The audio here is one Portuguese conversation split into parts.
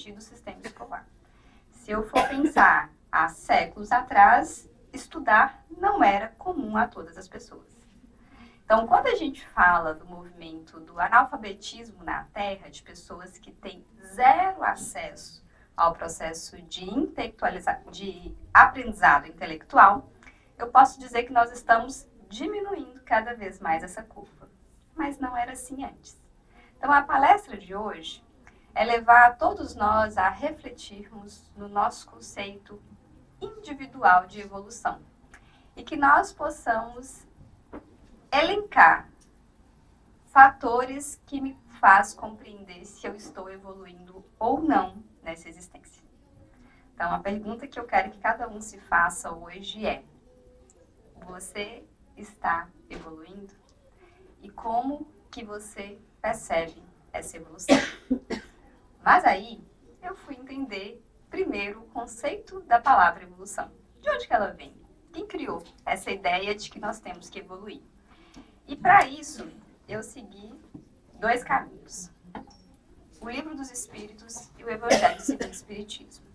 fugir do sistema escolar. Se eu for pensar há séculos atrás, estudar não era comum a todas as pessoas. Então, quando a gente fala do movimento do analfabetismo na Terra, de pessoas que têm zero acesso ao processo de aprendizado intelectual, eu posso dizer que nós estamos diminuindo cada vez mais essa curva. Mas não era assim antes. Então, a palestra de hoje é levar todos nós a refletirmos no nosso conceito individual de evolução e que nós possamos elencar fatores que me faz compreender se eu estou evoluindo ou não nessa existência. Então, a pergunta que eu quero que cada um se faça hoje é: você está evoluindo? E como que você percebe essa evolução? Mas aí, eu fui entender primeiro o conceito da palavra evolução. De onde que ela vem? Quem criou essa ideia de que nós temos que evoluir? E para isso, eu segui 2 caminhos: o Livro dos Espíritos e o Evangelho segundo o Espiritismo.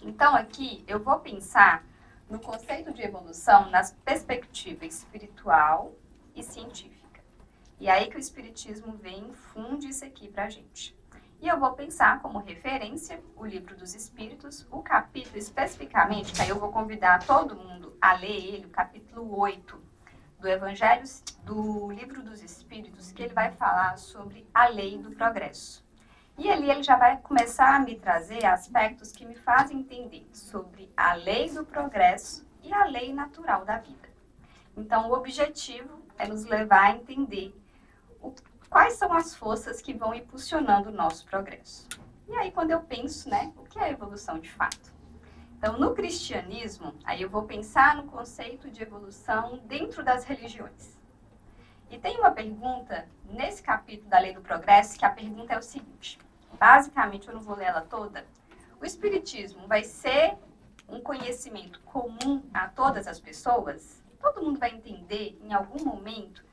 Então, aqui, eu vou pensar no conceito de evolução nas perspectivas espiritual e científica. E aí que o Espiritismo vem e funde isso aqui para a gente. E eu vou pensar como referência o Livro dos Espíritos, o capítulo especificamente, que aí eu vou convidar todo mundo a ler ele, o capítulo 8 do Evangelho, do Livro dos Espíritos, que ele vai falar sobre a lei do progresso. E ali ele já vai começar a me trazer aspectos que me fazem entender sobre a lei do progresso e a lei natural da vida. Então, o objetivo é nos levar a entender quais são as forças que vão impulsionando o nosso progresso. E aí, quando eu penso, o que é evolução de fato? Então, no cristianismo, aí eu vou pensar no conceito de evolução dentro das religiões. E tem uma pergunta nesse capítulo da Lei do Progresso, que a pergunta é o seguinte: basicamente, eu não vou ler ela toda. O Espiritismo vai ser um conhecimento comum a todas as pessoas? Todo mundo vai entender em algum momento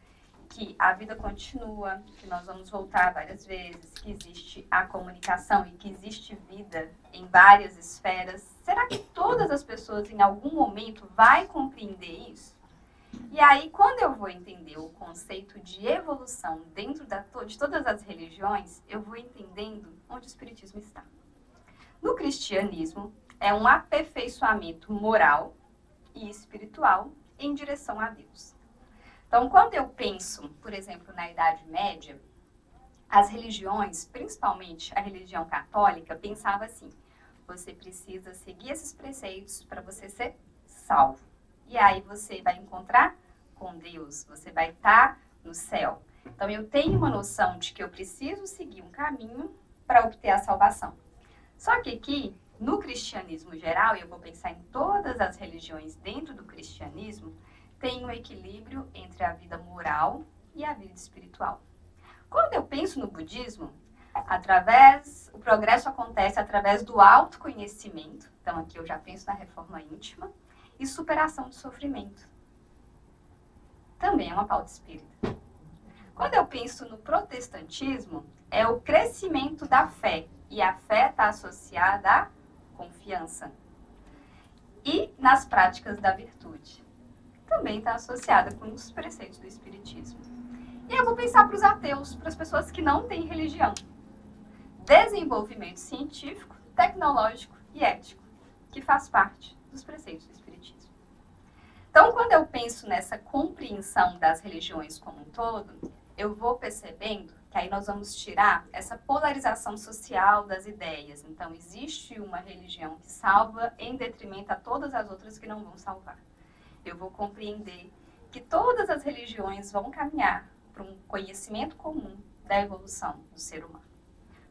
que a vida continua, que nós vamos voltar várias vezes, que existe a comunicação e que existe vida em várias esferas? Será que todas as pessoas em algum momento vai compreender isso? E aí, quando eu vou entender o conceito de evolução dentro de todas as religiões, eu vou entendendo onde o Espiritismo está. No cristianismo, é um aperfeiçoamento moral e espiritual em direção a Deus. Então, quando eu penso, por exemplo, na Idade Média, as religiões, principalmente a religião católica, pensava assim: você precisa seguir esses preceitos para você ser salvo. E aí você vai encontrar com Deus, você vai estar no céu. Então, eu tenho uma noção de que eu preciso seguir um caminho para obter a salvação. Só que aqui, no cristianismo geral, e eu vou pensar em todas as religiões dentro do cristianismo, tem um equilíbrio entre a vida moral e a vida espiritual. Quando eu penso no budismo, o progresso acontece através do autoconhecimento. Então, aqui eu já penso na reforma íntima e superação do sofrimento. Também é uma pauta espírita. Quando eu penso no protestantismo, é o crescimento da fé. E a fé está associada à confiança. E nas práticas da virtude. Também está associada com os preceitos do Espiritismo. E eu vou pensar para os ateus, para as pessoas que não têm religião. Desenvolvimento científico, tecnológico e ético, que faz parte dos preceitos do Espiritismo. Então, quando eu penso nessa compreensão das religiões como um todo, eu vou percebendo que aí nós vamos tirar essa polarização social das ideias. Então, existe uma religião que salva em detrimento a todas as outras que não vão salvar. Eu vou compreender que todas as religiões vão caminhar para um conhecimento comum da evolução do ser humano.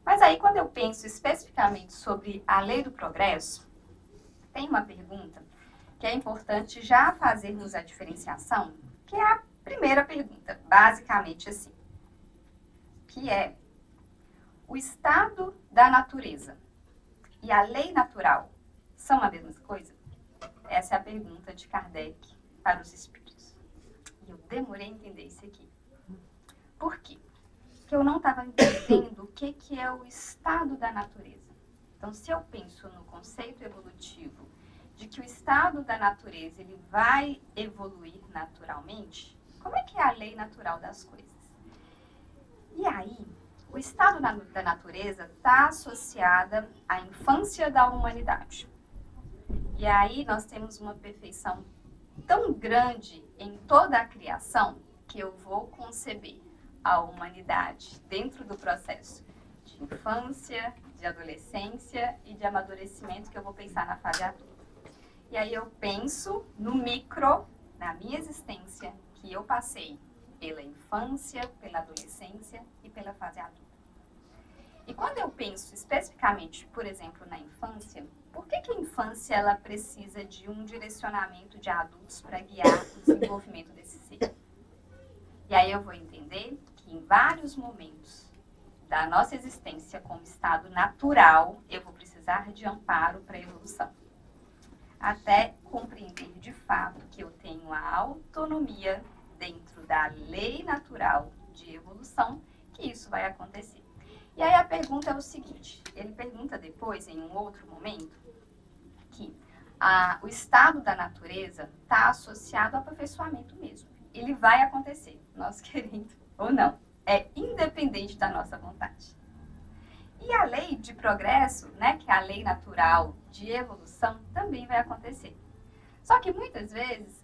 Mas aí, quando eu penso especificamente sobre a lei do progresso, tem uma pergunta que é importante já fazermos a diferenciação, que é a primeira pergunta, basicamente assim, que é: o estado da natureza e a lei natural são a mesma coisa? Essa é a pergunta de Kardec para os espíritos. E eu demorei a entender isso aqui. Por quê? Porque eu não estava entendendo o que é o estado da natureza. Então, se eu penso no conceito evolutivo de que o estado da natureza ele vai evoluir naturalmente, como é que é a lei natural das coisas? E aí, o estado da natureza está associado à infância da humanidade. E aí nós temos uma perfeição tão grande em toda a criação que eu vou conceber a humanidade dentro do processo de infância, de adolescência e de amadurecimento que eu vou pensar na fase adulta. E aí eu penso no micro, na minha existência, que eu passei pela infância, pela adolescência e pela fase adulta. E quando eu penso especificamente, por exemplo, na infância, por que a infância ela precisa de um direcionamento de adultos para guiar o desenvolvimento desse ser? E aí eu vou entender que em vários momentos da nossa existência como estado natural, eu vou precisar de amparo para a evolução. Até compreender de fato que eu tenho a autonomia dentro da lei natural de evolução, que isso vai acontecer. E aí a pergunta é o seguinte, ele pergunta depois, em um outro momento, que o estado da natureza está associado ao aperfeiçoamento mesmo. Ele vai acontecer, nós querendo ou não. É independente da nossa vontade. E a lei de progresso, né, que é a lei natural de evolução, também vai acontecer. Só que muitas vezes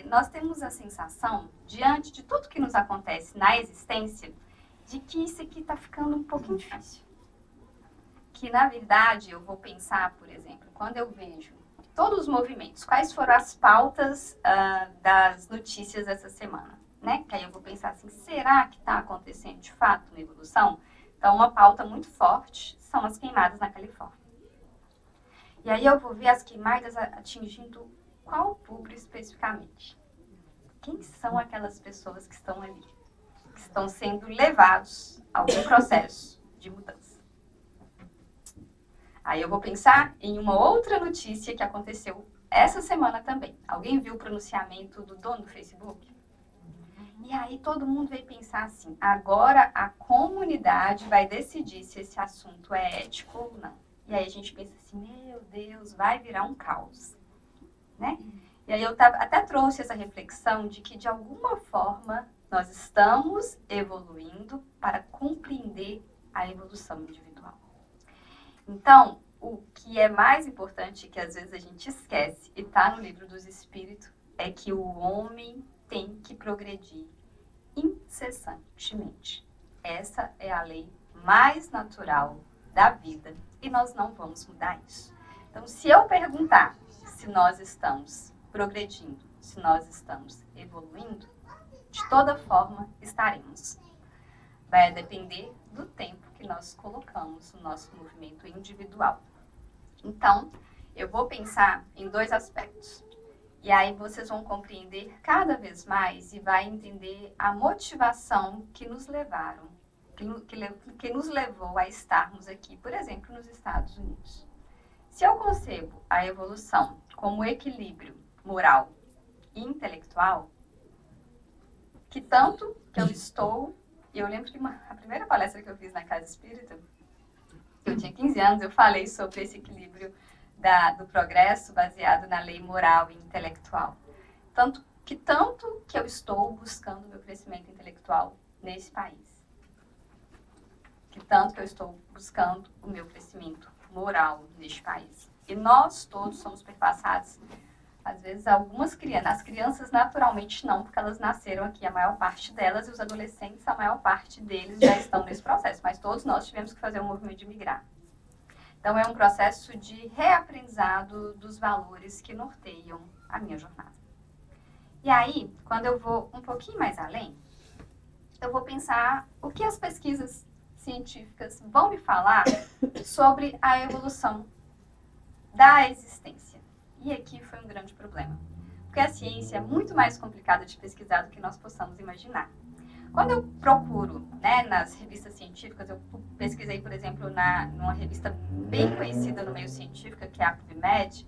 nós temos a sensação, diante de tudo que nos acontece na existência, de que isso aqui está ficando um pouquinho difícil. Que, na verdade, eu vou pensar, por exemplo, quando eu vejo todos os movimentos, quais foram as pautas das notícias essa semana, né? Que aí eu vou pensar assim, será que está acontecendo de fato uma evolução? Então, uma pauta muito forte são as queimadas na Califórnia. E aí eu vou ver as queimadas atingindo qual público especificamente? Quem são aquelas pessoas que estão ali? Que estão sendo levados a algum processo de mudança. Aí eu vou pensar em uma outra notícia que aconteceu essa semana também. Alguém viu o pronunciamento do dono do Facebook? E aí todo mundo veio pensar assim, agora a comunidade vai decidir se esse assunto é ético ou não. E aí a gente pensa assim, meu Deus, vai virar um caos, né? E aí eu até trouxe essa reflexão de que de alguma forma nós estamos evoluindo para compreender a evolução individual. Então, o que é mais importante, que às vezes a gente esquece, e está no livro dos Espíritos, é que o homem tem que progredir incessantemente. Essa é a lei mais natural da vida e nós não vamos mudar isso. Então, se eu perguntar se nós estamos progredindo, se nós estamos evoluindo, de toda forma estaremos. Vai depender do tempo que nós colocamos no nosso movimento individual. Então, eu vou pensar em dois aspectos. E aí vocês vão compreender cada vez mais e vai entender a motivação que nos levaram, que nos levou a estarmos aqui, por exemplo, nos Estados Unidos. Se eu concebo a evolução como equilíbrio moral e intelectual, que tanto que eu estou, e eu lembro que a primeira palestra que eu fiz na Casa Espírita, eu tinha 15 anos, eu falei sobre esse equilíbrio do progresso baseado na lei moral e intelectual. Tanto que eu estou buscando o meu crescimento intelectual nesse país. Que tanto que eu estou buscando o meu crescimento moral neste país. E nós todos somos perpassados, às vezes algumas crianças, as crianças naturalmente não, porque elas nasceram aqui, a maior parte delas, e os adolescentes, a maior parte deles já estão nesse processo, mas todos nós tivemos que fazer um movimento de migrar. Então, é um processo de reaprendizado dos valores que norteiam a minha jornada. E aí, quando eu vou um pouquinho mais além, eu vou pensar o que as pesquisas científicas vão me falar sobre a evolução da existência. E aqui foi um grande problema, porque a ciência é muito mais complicada de pesquisar do que nós possamos imaginar. Quando eu procuro, né, nas revistas científicas, eu pesquisei, por exemplo, numa revista bem conhecida no meio científico, que é a PubMed,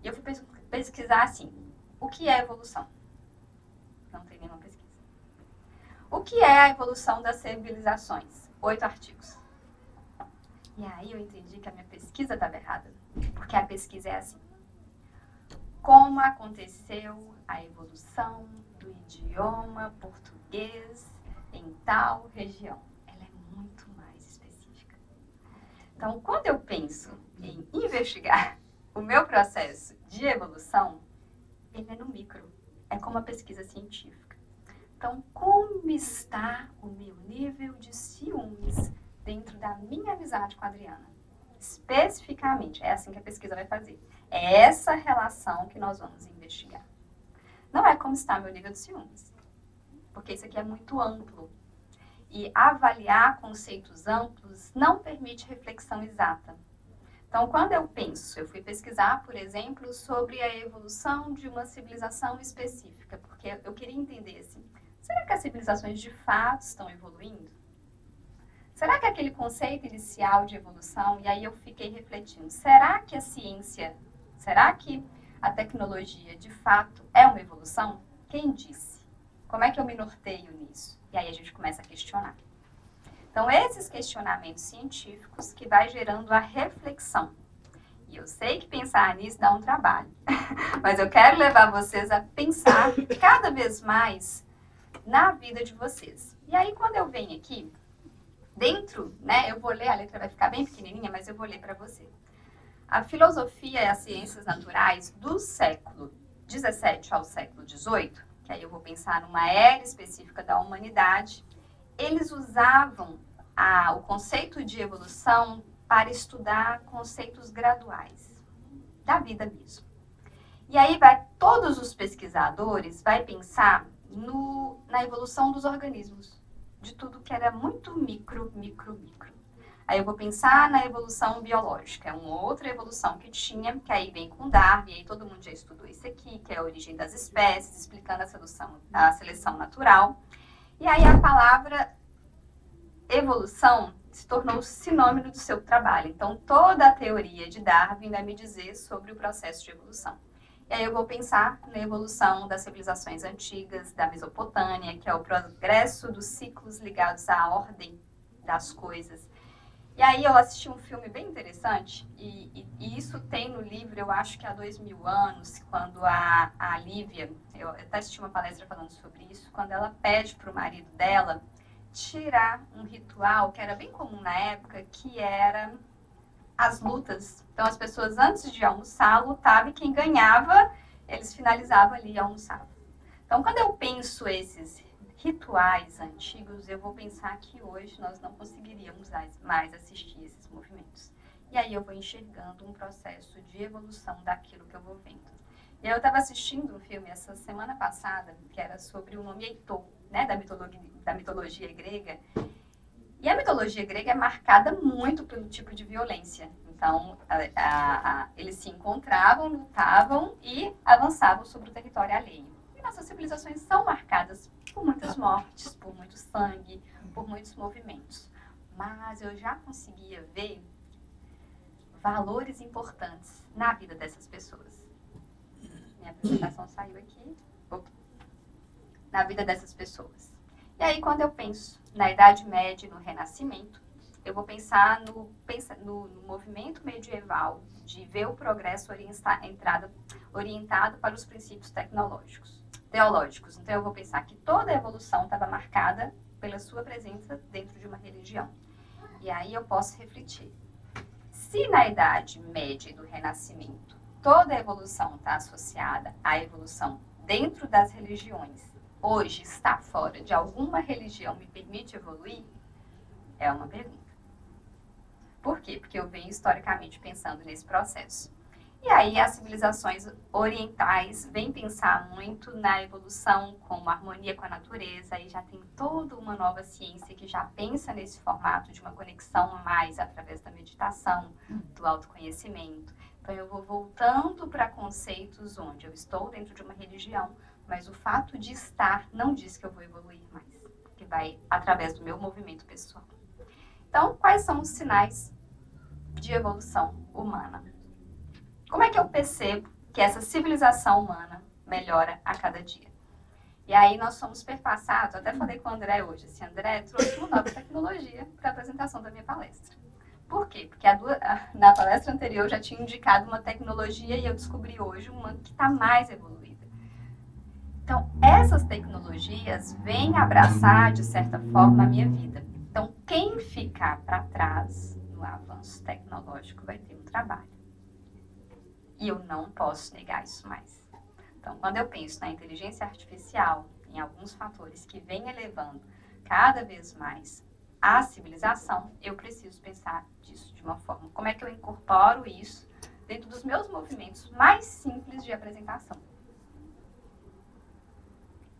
e eu fui pesquisar assim, o que é evolução? Não tem nenhuma pesquisa. O que é a evolução das civilizações? 8 artigos. E aí eu entendi que a minha pesquisa estava errada. Porque a pesquisa é assim. Como aconteceu a evolução do idioma português em tal região? Ela é muito mais específica. Então, quando eu penso em investigar o meu processo de evolução, ele é no micro. É como a pesquisa científica. Então, como está o meu nível de ciúmes dentro da minha amizade com a Adriana? Especificamente, é assim que a pesquisa vai fazer. É essa relação que nós vamos investigar. Não é como está meu nível de ciúmes, porque isso aqui é muito amplo. E avaliar conceitos amplos não permite reflexão exata. Então, quando eu fui pesquisar, por exemplo, sobre a evolução de uma civilização específica, porque eu queria entender assim, será que as civilizações de fato estão evoluindo? Será que aquele conceito inicial de evolução, e aí eu fiquei refletindo, será que a ciência, será que a tecnologia de fato é uma evolução? Quem disse? Como é que eu me norteio nisso? E aí a gente começa a questionar. Então, esses questionamentos científicos que vai gerando a reflexão. E eu sei que pensar nisso dá um trabalho, mas eu quero levar vocês a pensar cada vez mais na vida de vocês. E aí, quando eu venho aqui, dentro, né, eu vou ler, a letra vai ficar bem pequenininha, mas eu vou ler para você. A filosofia e as ciências naturais do século XVII ao século XVIII, que aí eu vou pensar numa era específica da humanidade, eles usavam o conceito de evolução para estudar conceitos graduais da vida mesmo. E aí todos os pesquisadores vai pensar na evolução dos organismos, de tudo que era muito micro. Aí eu vou pensar na evolução biológica, é uma outra evolução que tinha, que aí vem com Darwin, aí todo mundo já estudou isso aqui, que é a origem das espécies, explicando a seleção natural. E aí a palavra evolução se tornou sinônimo do seu trabalho. Então, toda a teoria de Darwin vai me dizer sobre o processo de evolução. E aí eu vou pensar na evolução das civilizações antigas, da Mesopotâmia, que é o progresso dos ciclos ligados à ordem das coisas. E aí eu assisti um filme bem interessante, e isso tem no livro, eu acho que há 2000 anos, quando a Lívia, eu até assisti uma palestra falando sobre isso, quando ela pede para o marido dela tirar um ritual que era bem comum na época, que era as lutas. Então as pessoas antes de almoçar lutavam e quem ganhava, eles finalizavam ali e almoçavam. Então quando eu penso esses rituais antigos, eu vou pensar que hoje nós não conseguiríamos mais assistir esses movimentos. E aí eu vou enxergando um processo de evolução daquilo que eu vou vendo. E eu estava assistindo um filme essa semana passada, que era sobre o nome Heitor, né, da mitologia grega. E a mitologia grega é marcada muito pelo tipo de violência. Então, eles se encontravam, lutavam e avançavam sobre o território alheio. E nossas civilizações são marcadas por muitas mortes, por muito sangue, por muitos movimentos. Mas eu já conseguia ver valores importantes na vida dessas pessoas. Minha apresentação saiu aqui. Opa. Na vida dessas pessoas. E aí, quando eu penso na Idade Média e no Renascimento, eu vou pensar no movimento medieval de ver o progresso orientado para os princípios teológicos. Então, eu vou pensar que toda a evolução estava marcada pela sua presença dentro de uma religião. E aí eu posso refletir. Se na Idade Média e do Renascimento toda a evolução está associada à evolução dentro das religiões, hoje está fora de alguma religião me permite evoluir? É uma pergunta. Por quê? Porque eu venho historicamente pensando nesse processo. E aí as civilizações orientais vêm pensar muito na evolução como harmonia com a natureza, aí já tem toda uma nova ciência que já pensa nesse formato de uma conexão mais através da meditação, do autoconhecimento. Então eu vou voltando para conceitos onde eu estou dentro de uma religião, mas o fato de estar não diz que eu vou evoluir mais, que vai através do meu movimento pessoal. Então, quais são os sinais de evolução humana? Como é que eu percebo que essa civilização humana melhora a cada dia? E aí nós somos perpassados, até falei com o André hoje, André trouxe uma nova tecnologia para a apresentação da minha palestra. Por quê? Porque na palestra anterior eu já tinha indicado uma tecnologia e eu descobri hoje uma que está mais evoluída. Então, essas tecnologias vêm abraçar, de certa forma, a minha vida. Então, quem ficar para trás no avanço tecnológico vai ter um trabalho. E eu não posso negar isso mais. Então, quando eu penso na inteligência artificial, em alguns fatores que vêm elevando cada vez mais a civilização, eu preciso pensar disso de uma forma. Como é que eu incorporo isso dentro dos meus movimentos mais simples de apresentação?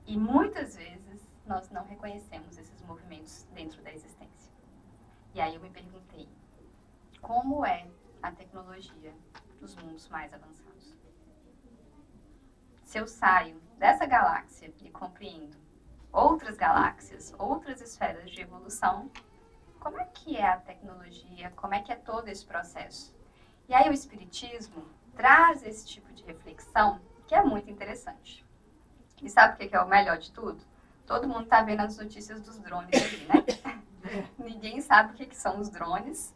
E muitas vezes nós não reconhecemos esses movimentos dentro da existência. E aí eu me perguntei, como é a tecnologia dos mundos mais avançados? Se eu saio dessa galáxia e compreendo outras galáxias, outras esferas de evolução, como é que é a tecnologia, como é que é todo esse processo? E aí o Espiritismo traz esse tipo de reflexão que é muito interessante. E sabe o que é o melhor de tudo? Todo mundo está vendo as notícias dos drones ali, né? Ninguém sabe o que são os drones.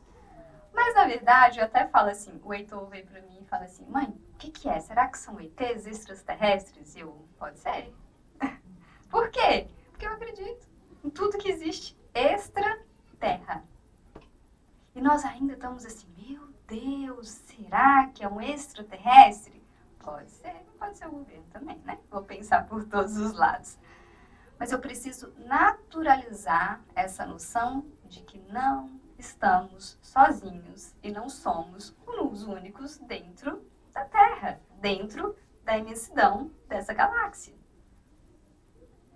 Mas, na verdade, eu até falo assim, o Heitor veio para mim e fala assim, mãe, o que é? Será que são ETs extraterrestres? E eu, pode ser. Por quê? Porque eu acredito em tudo que existe extra-terra. E nós ainda estamos assim, meu Deus, será que é um extraterrestre? Pode ser o governo também, né? Vou pensar por todos os lados. Mas eu preciso naturalizar essa noção de que não estamos sozinhos e não somos os únicos dentro da Terra, dentro da imensidão dessa galáxia.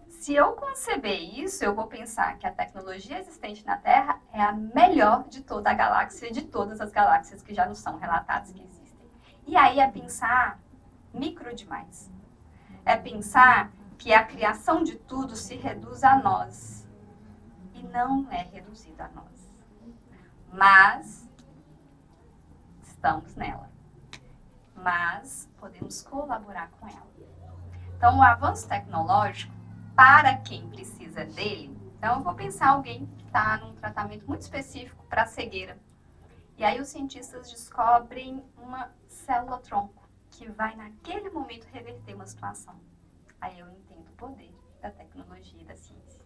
Se eu conceber isso, eu vou pensar que a tecnologia existente na Terra é a melhor de toda a galáxia, de todas as galáxias que já nos são relatadas que existem. E aí é pensar micro demais. É pensar que a criação de tudo se reduz a nós. E não é reduzido a nós. Mas estamos nela. Mas podemos colaborar com ela. Então, o avanço tecnológico, para quem precisa dele, então eu vou pensar alguém que está num tratamento muito específico para cegueira. E aí os cientistas descobrem uma célula-tronco que vai naquele momento reverter uma situação. Aí eu entendo o poder da tecnologia e da ciência.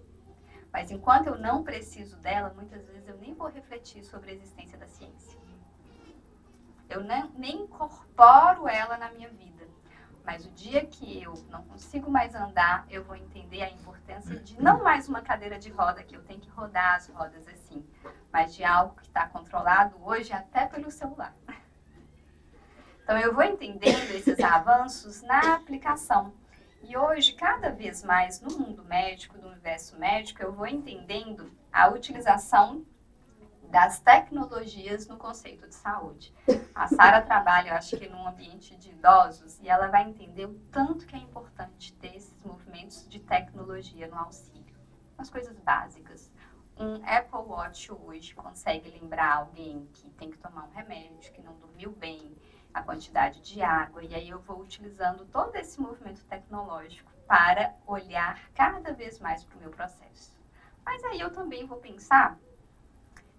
Mas enquanto eu não preciso dela, muitas vezes eu nem vou refletir sobre a existência da ciência. Eu nem incorporo ela na minha vida. Mas o dia que eu não consigo mais andar, eu vou entender a importância de não mais uma cadeira de roda, que eu tenho que rodar as rodas assim, mas de algo que está controlado hoje até pelo celular. Então eu vou entendendo esses avanços na aplicação. E hoje, cada vez mais no mundo médico, do universo médico, eu vou entendendo a utilização das tecnologias no conceito de saúde. A Sara trabalha, eu acho que num ambiente de idosos, e ela vai entender o tanto que é importante ter esses movimentos de tecnologia no auxílio. As coisas básicas. Um Apple Watch hoje consegue lembrar alguém que tem que tomar um remédio, que não dormiu bem, a quantidade de água, e aí eu vou utilizando todo esse movimento tecnológico para olhar cada vez mais para o meu processo. Mas aí eu também vou pensar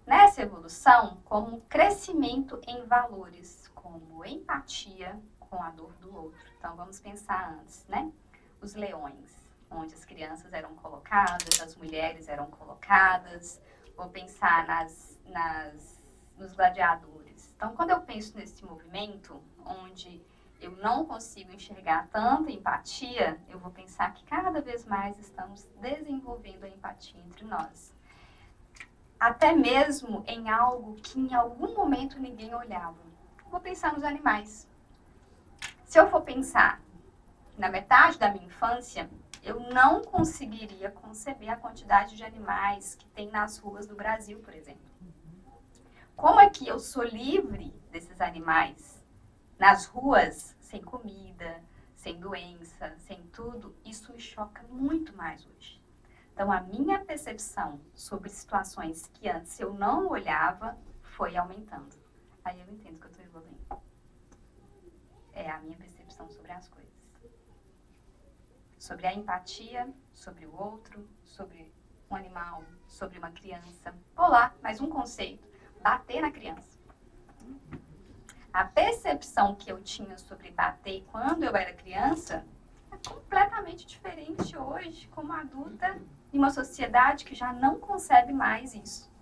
nessa evolução como crescimento em valores, como empatia com a dor do outro. Então vamos pensar antes, né? Os leões, onde as crianças eram colocadas, as mulheres eram colocadas. Vou pensar nos gladiadores. Então, quando eu penso nesse movimento, onde eu não consigo enxergar tanta empatia, eu vou pensar que cada vez mais estamos desenvolvendo a empatia entre nós. Até mesmo em algo que em algum momento ninguém olhava. Vou pensar nos animais. Se eu for pensar na metade da minha infância, eu não conseguiria conceber a quantidade de animais que tem nas ruas do Brasil, por exemplo. Como é que eu sou livre desses animais nas ruas, sem comida, sem doença, sem tudo? Isso me choca muito mais hoje. Então, a minha percepção sobre situações que antes eu não olhava foi aumentando. Aí eu entendo que eu estou evoluindo. É a minha percepção sobre as coisas. Sobre a empatia, sobre o outro, sobre um animal, sobre uma criança. Vou lá, mais um conceito. bater na criança. A percepção que eu tinha sobre bater quando eu era criança é completamente diferente hoje, como adulta, em uma sociedade que já não concebe mais isso.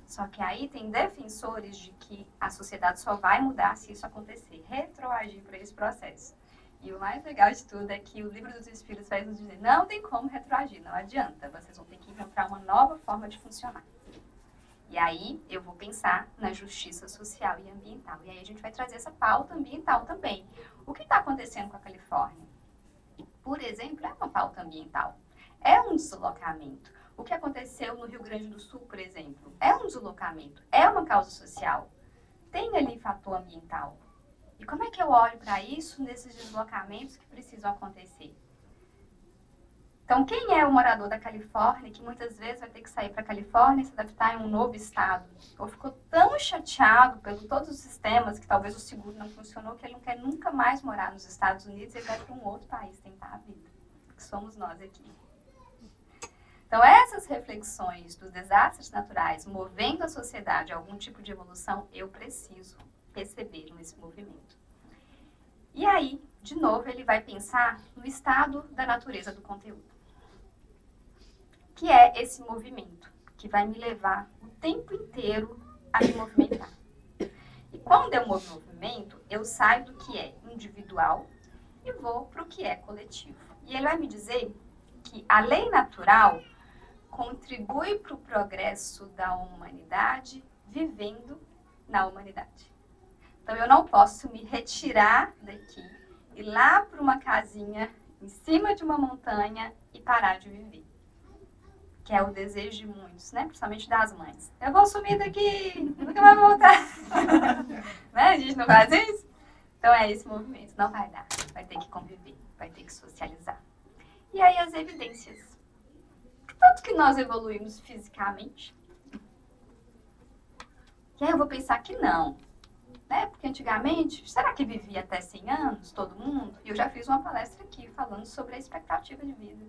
Só que aí tem defensores de que a sociedade só vai mudar se isso acontecer, retroagir para esse processo. E o mais legal de tudo é que o Livro dos Espíritos vai nos dizer, não tem como retroagir, não adianta, vocês vão ter que encontrar uma nova forma de funcionar. E aí eu vou pensar na justiça social e ambiental. E aí a gente vai trazer essa pauta ambiental também. O que está acontecendo com a Califórnia? Por exemplo, é uma pauta ambiental. É um deslocamento. O que aconteceu no Rio Grande do Sul, por exemplo, é um deslocamento, é uma causa social. Tem ali fator ambiental. E como é que eu olho para isso nesses deslocamentos que precisam acontecer? Então, quem é o morador da Califórnia que muitas vezes vai ter que sair para a Califórnia e se adaptar em um novo estado? Ou ficou tão chateado pelos todos os sistemas que talvez o seguro não funcionou que ele não quer nunca mais morar nos Estados Unidos e ele vai para um outro país tentar a vida, que somos nós aqui. Então, essas reflexões dos desastres naturais movendo a sociedade a algum tipo de evolução, eu preciso perceber nesse movimento. E aí, de novo, ele vai pensar no estado da natureza do conteúdo, que é esse movimento que vai me levar o tempo inteiro a me movimentar. E quando eu movimento, eu saio do que é individual e vou para o que é coletivo. E ele vai me dizer que a lei natural contribui para o progresso da humanidade vivendo na humanidade. Então, eu não posso me retirar daqui, ir lá para uma casinha em cima de uma montanha e parar de viver. Que é o desejo de muitos, né? Principalmente das mães. Eu vou sumir daqui, nunca mais vou voltar. Né? A gente não faz isso? Então, é esse movimento. Não vai dar. Vai ter que conviver, vai ter que socializar. E aí, as evidências. Tanto que nós evoluímos fisicamente. E aí eu vou pensar que não. Né? Porque antigamente, será que vivia até 100 anos, todo mundo? E eu já fiz uma palestra aqui falando sobre a expectativa de vida.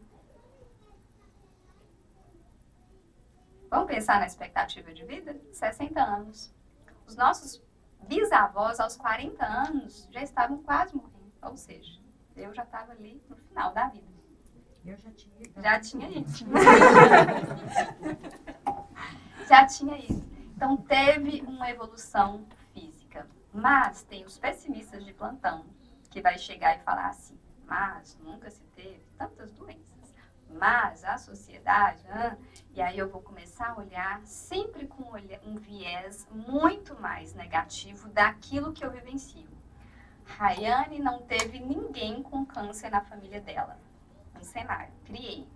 Vamos pensar na expectativa de vida? 60 anos. Os nossos bisavós, aos 40 anos, já estavam quase morrendo. Ou seja, eu já estava ali no final da vida. Eu já tinha ido. Já tinha ido. Já tinha ido. Então, teve uma evolução física. Mas tem os pessimistas de plantão, que vai chegar e falar assim, mas nunca se teve tantas doenças. Mas a sociedade... E aí eu vou começar a olhar sempre com um viés muito mais negativo daquilo que eu vivencio. Rayane não teve ninguém com câncer na família dela. Um cenário, criei.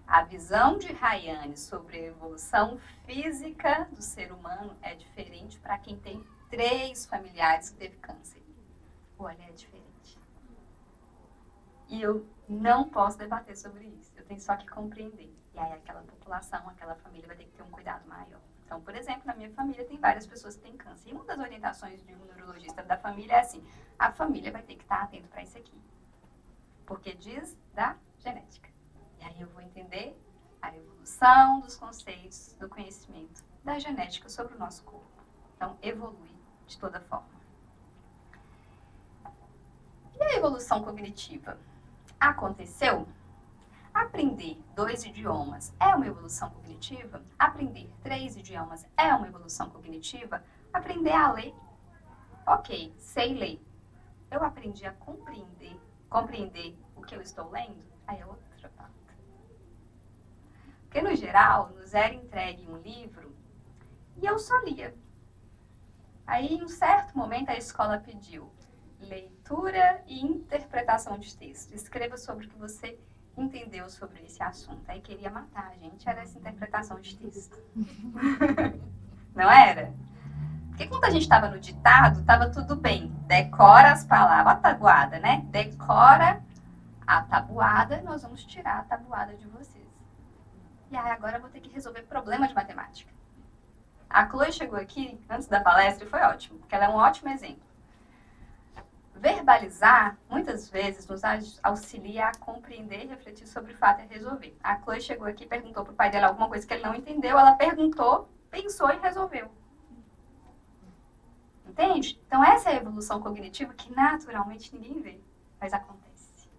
A visão de Rayane sobre a evolução física do ser humano é diferente para quem tem 3 familiares que teve câncer. Olha, é diferente. E eu não posso debater sobre isso. Eu tenho só que compreender. E aí aquela população, aquela família vai ter que ter um cuidado maior. Então, por exemplo, na minha família tem várias pessoas que têm câncer. E uma das orientações de um neurologista da família é assim, a família vai ter que estar atento para isso aqui. Porque diz da genética. E aí eu vou entender a evolução dos conceitos, do conhecimento da genética sobre o nosso corpo. Então, evolui de toda forma. E a evolução cognitiva? Aconteceu? Aprender 2 idiomas é uma evolução cognitiva? Aprender 3 idiomas é uma evolução cognitiva? Aprender a ler? Ok, sei ler. Eu aprendi a compreender o que eu estou lendo? Aí é outra pauta. Porque, no geral, nos era entregue um livro e eu só lia. Aí, em um certo momento, a escola pediu leitura e interpretação de texto. Escreva sobre o que você entendeu sobre esse assunto. Aí queria matar a gente, era essa interpretação de texto. Não era? Porque quando a gente estava no ditado, estava tudo bem. Decora as palavras, a tabuada, né? Decora a tabuada, nós vamos tirar a tabuada de vocês. E aí agora eu vou ter que resolver problema de matemática. A Chloe chegou aqui antes da palestra e foi ótimo, porque ela é um ótimo exemplo. Verbalizar, muitas vezes, nos auxilia a compreender e refletir sobre o fato e resolver. A Chloe chegou aqui e perguntou para o pai dela alguma coisa que ele não entendeu, ela perguntou, pensou e resolveu. Entende? Então essa é a evolução cognitiva que naturalmente ninguém vê, mas acontece.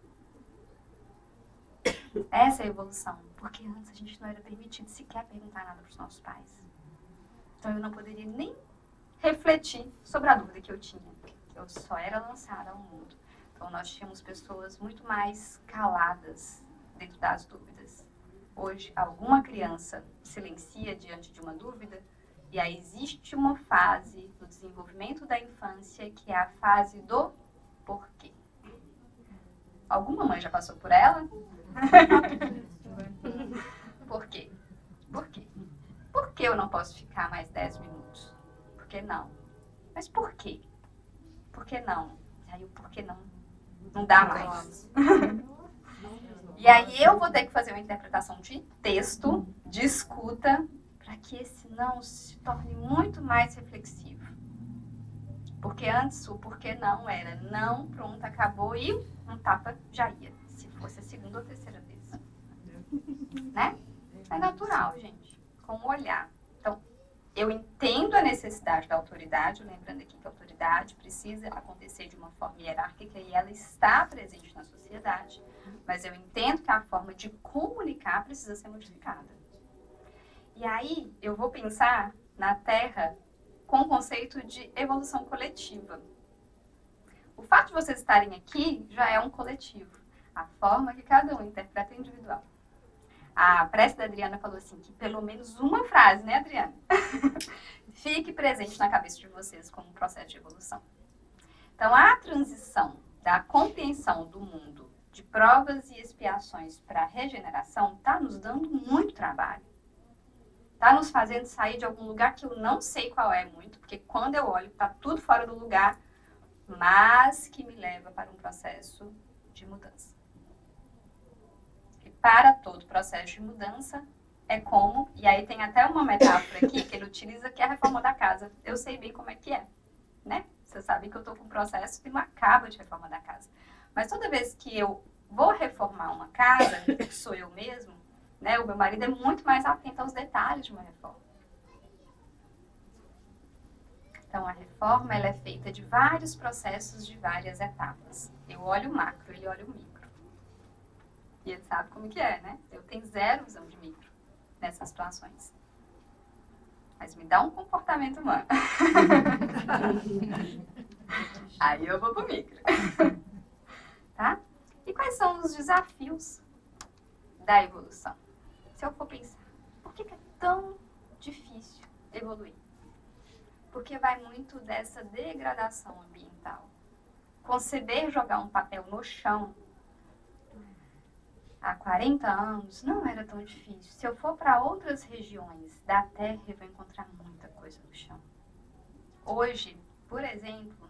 Essa é a evolução, porque antes a gente não era permitido sequer perguntar nada para os nossos pais. Então eu não poderia nem refletir sobre a dúvida que eu tinha. Eu só era lançada ao mundo. Então nós tínhamos pessoas muito mais caladas dentro das dúvidas. Hoje, alguma criança silencia diante de uma dúvida, e aí existe uma fase do desenvolvimento da infância que é a fase do porquê. Alguma mãe já passou por ela? Por quê? Por quê? Por que eu não posso ficar mais 10 minutos? Por que não? Mas por quê? Por que não? E aí o por que não dá mais. E aí eu vou ter que fazer uma interpretação de texto, de escuta, para que esse não se torne muito mais reflexivo. Porque antes o porquê não era não, pronto, acabou e um tapa já ia, se fosse a segunda ou terceira vez. Né? É natural, gente, com o olhar. Então, eu entendo a necessidade da autoridade, lembrando aqui que a autoridade precisa acontecer de uma forma hierárquica e ela está presente na sociedade, mas eu entendo que a forma de comunicar precisa ser modificada. E aí, eu vou pensar na Terra com o conceito de evolução coletiva. O fato de vocês estarem aqui já é um coletivo. A forma que cada um interpreta é individual. A prece da Adriana falou assim, que pelo menos uma frase, né, Adriana? Fique presente na cabeça de vocês como um processo de evolução. Então, a transição da compreensão do mundo de provas e expiações para a regeneração está nos dando muito trabalho. Está nos fazendo sair de algum lugar que eu não sei qual é muito, porque quando eu olho está tudo fora do lugar, mas que me leva para um processo de mudança. E para todo processo de mudança é como, e aí tem até uma metáfora aqui que ele utiliza, que é a reforma da casa. Eu sei bem como é que é, né? Vocês sabem que eu estou com um processo que não acaba de reforma da casa. Mas toda vez que eu vou reformar uma casa, que sou eu mesmo, né, o meu marido é muito mais atento aos detalhes de uma reforma. Então, a reforma ela é feita de vários processos, de várias etapas. Eu olho o macro, ele olha o micro. E ele sabe como que é, né? Eu tenho zero visão de micro nessas situações. Mas me dá um comportamento humano. Aí eu vou pro micro. Tá? E quais são os desafios da evolução? Se eu for pensar, por que é tão difícil evoluir? Porque vai muito dessa degradação ambiental. Conceber jogar um papel no chão há 40 anos não era tão difícil. Se eu for para outras regiões da Terra, eu vou encontrar muita coisa no chão. Hoje, por exemplo,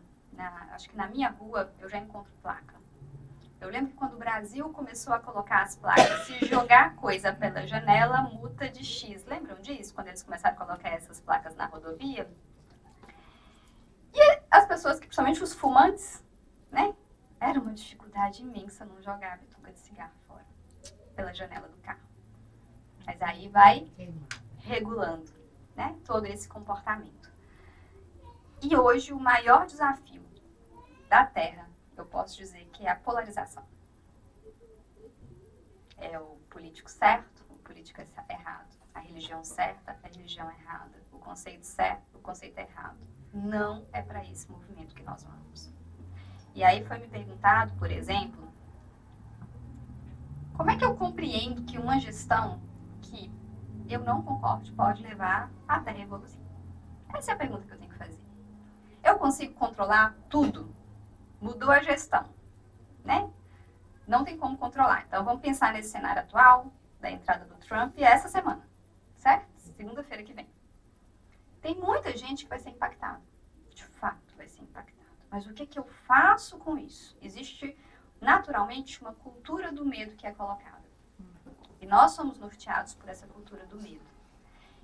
acho que na minha rua eu já encontro placa. Eu lembro que quando o Brasil começou a colocar as placas, se jogar coisa pela janela, multa de X. Lembram disso? Quando eles começaram a colocar essas placas na rodovia? E as pessoas, principalmente os fumantes, né? Era uma dificuldade imensa não jogar a bituca de cigarro fora, pela janela do carro. Mas aí vai regulando, né? Todo esse comportamento. E hoje o maior desafio da Terra, eu posso dizer que é a polarização. É o político certo, o político errado. A religião certa, a religião errada. O conceito certo, o conceito errado. Não é para esse movimento que nós vamos. E aí foi me perguntado, por exemplo, como é que eu compreendo que uma gestão que eu não concordo pode levar até a revolução? Essa é a pergunta que eu tenho que fazer. Eu consigo controlar tudo? Mudou a gestão, né? Não tem como controlar. Então, vamos pensar nesse cenário atual, da entrada do Trump, essa semana, certo? Segunda-feira que vem. Tem muita gente que vai ser impactada. De fato, vai ser impactada. Mas o que eu faço com isso? Existe, naturalmente, uma cultura do medo que é colocada. E nós somos norteados por essa cultura do medo.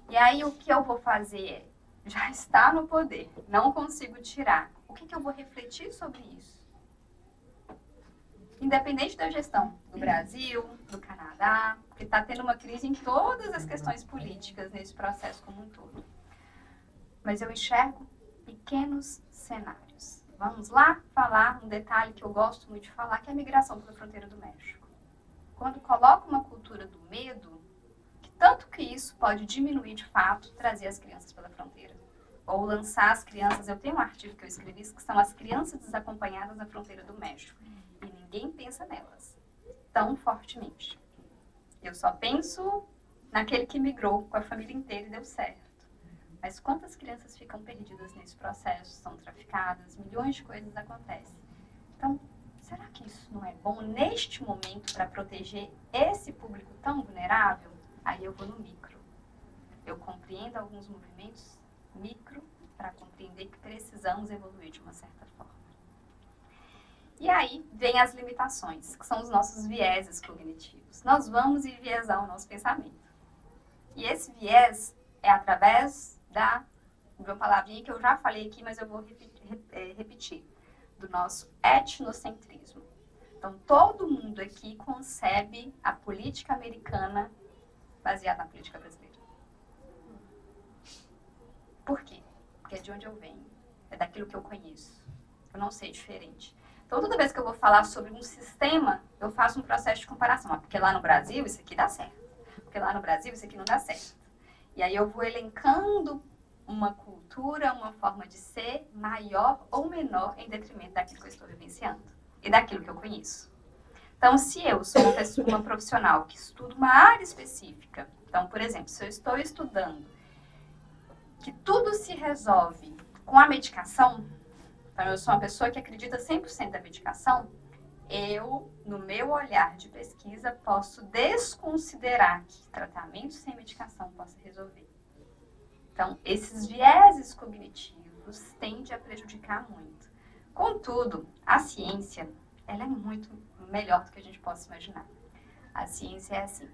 E aí, o que eu vou fazer é, já está no poder, não consigo tirar. O que eu vou refletir sobre isso? Independente da gestão do Brasil, do Canadá, porque está tendo uma crise em todas as questões políticas nesse processo como um todo. Mas eu enxergo pequenos cenários. Vamos lá falar um detalhe que eu gosto muito de falar, que é a migração pela fronteira do México. Quando coloca uma cultura do medo, que tanto que isso pode diminuir de fato, trazer as crianças pela fronteira. Ou lançar as crianças, eu tenho um artigo que eu escrevi, que são as crianças desacompanhadas na fronteira do México. E ninguém pensa nelas tão fortemente. Eu só penso naquele que migrou com a família inteira e deu certo. Mas quantas crianças ficam perdidas nesse processo, são traficadas, milhões de coisas acontecem. Então, será que isso não é bom neste momento para proteger esse público tão vulnerável? Aí eu vou no micro. Eu compreendo alguns movimentos micro para compreender que precisamos evoluir de uma certa forma. E aí vem as limitações, que são os nossos vieses cognitivos. Nós vamos enviesar o nosso pensamento. E esse viés é através de uma palavrinha que eu já falei aqui, mas eu vou repetir, do nosso etnocentrismo. Então, todo mundo aqui concebe a política americana baseada na política brasileira. Por quê? Porque é de onde eu venho, é daquilo que eu conheço. Eu não sei diferente. Então, toda vez que eu vou falar sobre um sistema, eu faço um processo de comparação. Porque lá no Brasil, isso aqui dá certo. Porque lá no Brasil, isso aqui não dá certo. E aí eu vou elencando uma cultura, uma forma de ser maior ou menor em detrimento daquilo que eu estou vivenciando e daquilo que eu conheço. Então, se eu sou uma profissional que estuda uma área específica, então, por exemplo, se eu estou estudando que tudo se resolve com a medicação, então eu sou uma pessoa que acredita 100% da medicação, eu, no meu olhar de pesquisa, posso desconsiderar que tratamento sem medicação possa resolver. Então, esses vieses cognitivos tendem a prejudicar muito. Contudo, a ciência, ela é muito melhor do que a gente possa imaginar. A ciência é assim,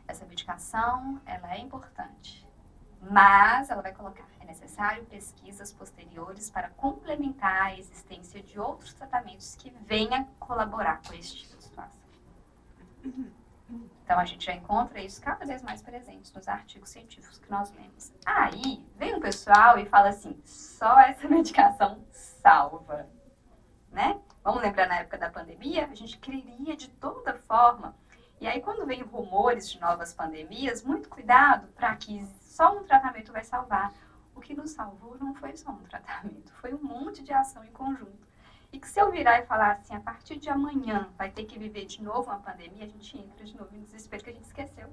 essa medicação, ela é importante, mas ela vai colocar, é necessário pesquisas posteriores para complementar a existência de outros tratamentos que venham colaborar com esse tipo de situação. Então, a gente já encontra isso cada vez mais presente nos artigos científicos que nós lemos. Aí, vem um pessoal e fala assim, só essa medicação salva, né? Vamos lembrar na época da pandemia, a gente queria de toda forma. E aí, quando vem rumores de novas pandemias, muito cuidado para que só um tratamento vai salvar. O que nos salvou não foi só um tratamento, foi um monte de ação em conjunto. E que se eu virar e falar assim, a partir de amanhã vai ter que viver de novo uma pandemia, a gente entra de novo em desespero que a gente esqueceu.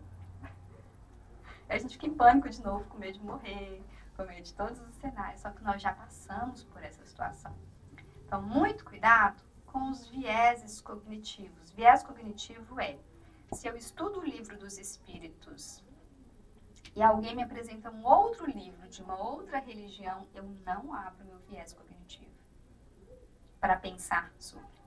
A gente fica em pânico de novo, com medo de morrer, com medo de todos os cenários, só que nós já passamos por essa situação. Então, muito cuidado com os vieses cognitivos. Viés cognitivo é, se eu estudo o livro dos espíritos e alguém me apresenta um outro livro de uma outra religião, eu não abro meu viés cognitivo para pensar sobre.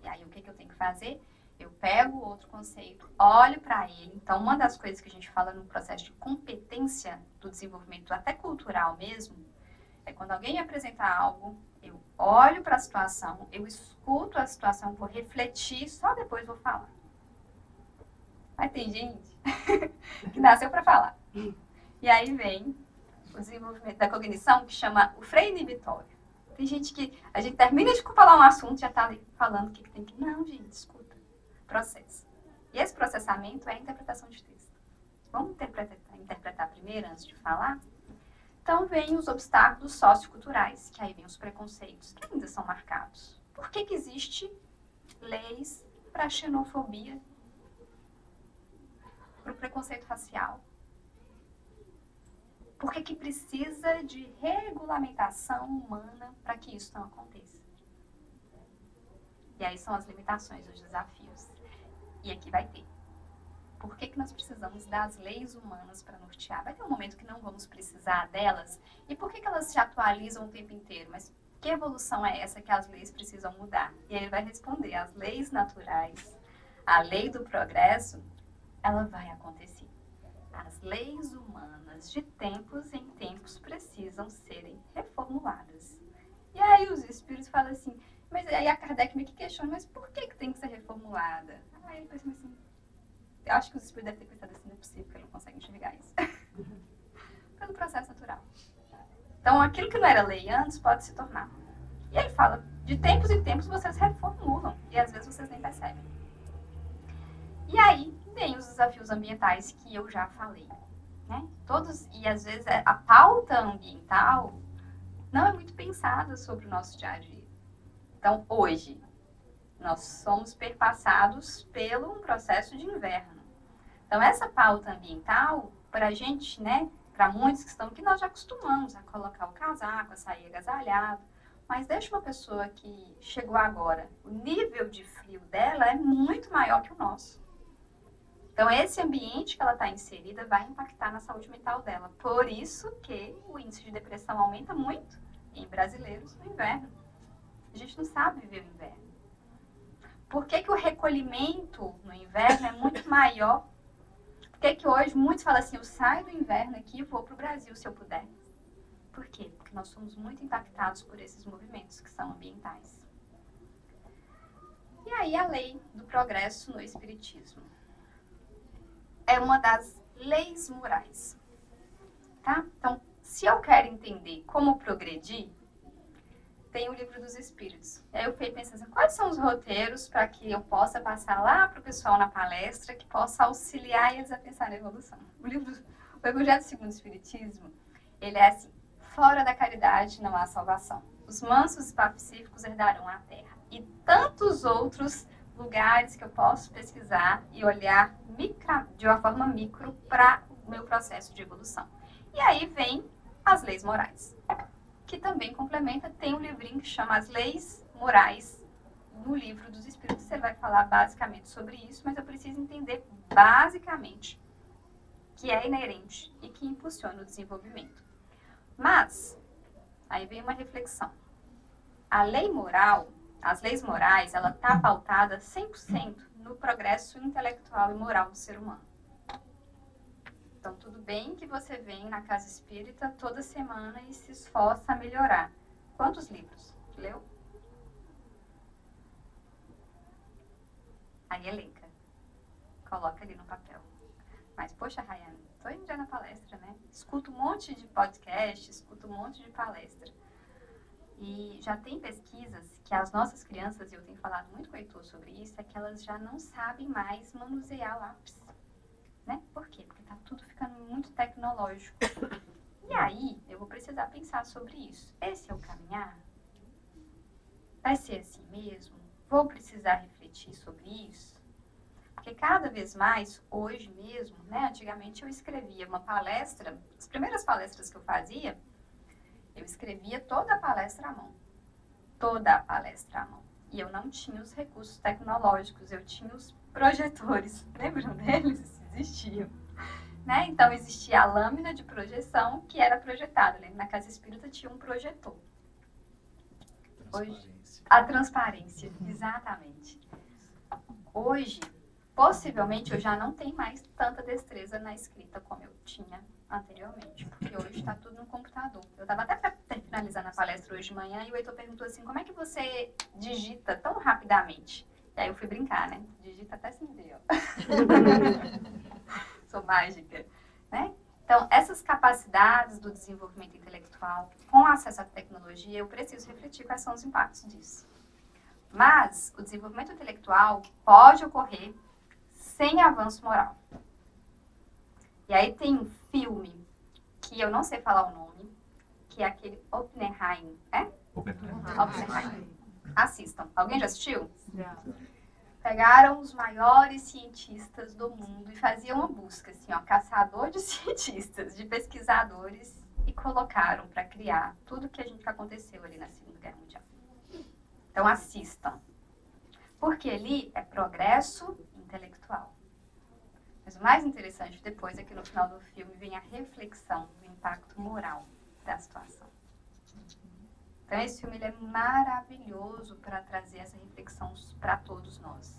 E aí, o que eu tenho que fazer? Eu pego outro conceito, olho para ele. Então, uma das coisas que a gente fala no processo de competência do desenvolvimento, até cultural mesmo, é quando alguém me apresenta algo, eu olho para a situação, eu escuto a situação, vou refletir, só depois vou falar. Mas tem gente que nasceu para falar. E aí vem o desenvolvimento da cognição, que chama o freio inibitório. Tem gente que a gente termina de falar um assunto e já está ali falando o que tem que... Não, gente, escuta. Processo. E esse processamento é a interpretação de texto. Vamos interpretar primeiro antes de falar? Então, vem os obstáculos socioculturais, que aí vem os preconceitos, que ainda são marcados. Por que existe leis para a xenofobia, para o preconceito racial? Por que precisa de regulamentação humana para que isso não aconteça? E aí são as limitações, os desafios. E aqui vai ter. Por que nós precisamos das leis humanas para nortear? Vai ter um momento que não vamos precisar delas. E por que elas se atualizam o tempo inteiro? Mas que evolução é essa que as leis precisam mudar? E aí ele vai responder, as leis naturais, a lei do progresso, ela vai acontecer. As leis humanas de tempos em tempos precisam serem reformuladas. E aí os espíritos falam assim, mas aí a Kardec me questiona, mas por que tem que ser reformulada? Aí ele pensa assim, eu acho que os espíritos devem ter pensado assim, não é possível que ele não consegue enxergar isso. Pelo processo natural. Então, aquilo que não era lei antes pode se tornar. E ele fala, de tempos em tempos vocês reformulam, e às vezes vocês nem percebem. E aí, vem os desafios ambientais que eu já falei. Né? Todos, e às vezes a pauta ambiental não é muito pensada sobre o nosso dia a dia. Então, hoje, nós somos perpassados pelo um processo de inverno. Então, essa pauta ambiental, para a gente, né, para muitos que estão aqui, nós já acostumamos a colocar o casaco, a sair agasalhado. Mas deixa uma pessoa que chegou agora, o nível de frio dela é muito maior que o nosso. Então, esse ambiente que ela está inserida vai impactar na saúde mental dela. Por isso que o índice de depressão aumenta muito em brasileiros no inverno. A gente não sabe viver o inverno. Por que o recolhimento no inverno é muito maior? Por que hoje muitos falam assim, eu saio do inverno aqui e vou para o Brasil se eu puder? Por quê? Porque nós somos muito impactados por esses movimentos que são ambientais. E aí a lei do progresso no espiritismo é uma das leis morais, tá? Então, se eu quero entender como progredir, tem o Livro dos Espíritos. E aí eu fiquei pensando assim, quais são os roteiros para que eu possa passar lá para o pessoal na palestra, que possa auxiliar eles a pensar na evolução. O Evangelho segundo o Espiritismo, ele é assim, fora da caridade não há salvação. Os mansos e pacíficos herdarão a terra. E tantos outros lugares que eu posso pesquisar e olhar de uma forma micro para o meu processo de evolução. E aí vem as leis morais, que também complementa, tem um livrinho que chama As Leis Morais, no Livro dos Espíritos. Você vai falar basicamente sobre isso, mas eu preciso entender basicamente que é inerente e que impulsiona o desenvolvimento. Mas, aí vem uma reflexão. A lei moral, as leis morais, ela está pautada 100% no progresso intelectual e moral do ser humano. Então, tudo bem que você vem na casa espírita toda semana e se esforça a melhorar. Quantos livros? Leu? Aí elenca. Coloca ali no papel. Mas, poxa, Rayane, estou indo já na palestra, né? Escuto um monte de podcast, escuto um monte de palestra. E já tem pesquisas que as nossas crianças, e eu tenho falado muito com o Heitor sobre isso, é que elas já não sabem mais manusear lápis. Né? Por quê? Porque está tudo ficando muito tecnológico. E aí, eu vou precisar pensar sobre isso. Esse é o caminhar? Vai ser assim mesmo? Vou precisar refletir sobre isso? Porque cada vez mais, hoje mesmo, né? Antigamente eu escrevia uma palestra, as primeiras palestras que eu fazia, eu escrevia toda a palestra à mão. Toda a palestra à mão. E eu não tinha os recursos tecnológicos, eu tinha os projetores. Lembram deles? Existiam. Né? Então, existia a lâmina de projeção que era projetada. Lembra? Na casa espírita tinha um projetor. Hoje, a transparência, exatamente. Hoje, possivelmente, eu já não tenho mais tanta destreza na escrita como eu tinha anteriormente, porque hoje está tudo no computador. Eu estava até para finalizar na palestra hoje de manhã e o Heitor perguntou assim, como é que você digita tão rapidamente? E aí eu fui brincar, né? Digita até sem ver, ó. Sou mágica, né? Então, essas capacidades do desenvolvimento intelectual, com acesso à tecnologia, eu preciso refletir quais são os impactos disso. Mas o desenvolvimento intelectual pode ocorrer sem avanço moral. E aí tem um filme que eu não sei falar o nome, que é aquele Oppenheim, é? Oppenheim. Assistam. Alguém já assistiu? Já. Pegaram os maiores cientistas do mundo e faziam uma busca, assim, ó, caçador de cientistas, de pesquisadores, e colocaram para criar tudo que aconteceu ali na Segunda Guerra Mundial. Então assistam. Porque ali é progresso intelectual. Mas o mais interessante depois é que no final do filme vem a reflexão do impacto moral da situação. Então esse filme ele é maravilhoso para trazer essa reflexão para todos nós.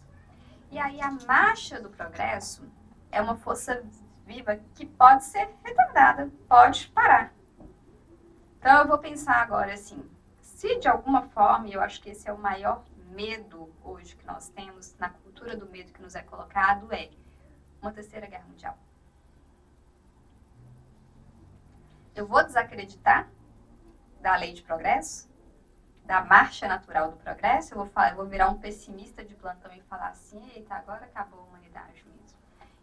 E aí a marcha do progresso é uma força viva que pode ser retardada, pode parar. Então eu vou pensar agora assim, se de alguma forma, e eu acho que esse é o maior medo hoje que nós temos, na cultura do medo que nos é colocado, é uma terceira guerra mundial. Eu vou desacreditar da lei de progresso? Da marcha natural do progresso? Eu vou virar um pessimista de plantão e falar assim, eita, agora acabou a humanidade mesmo.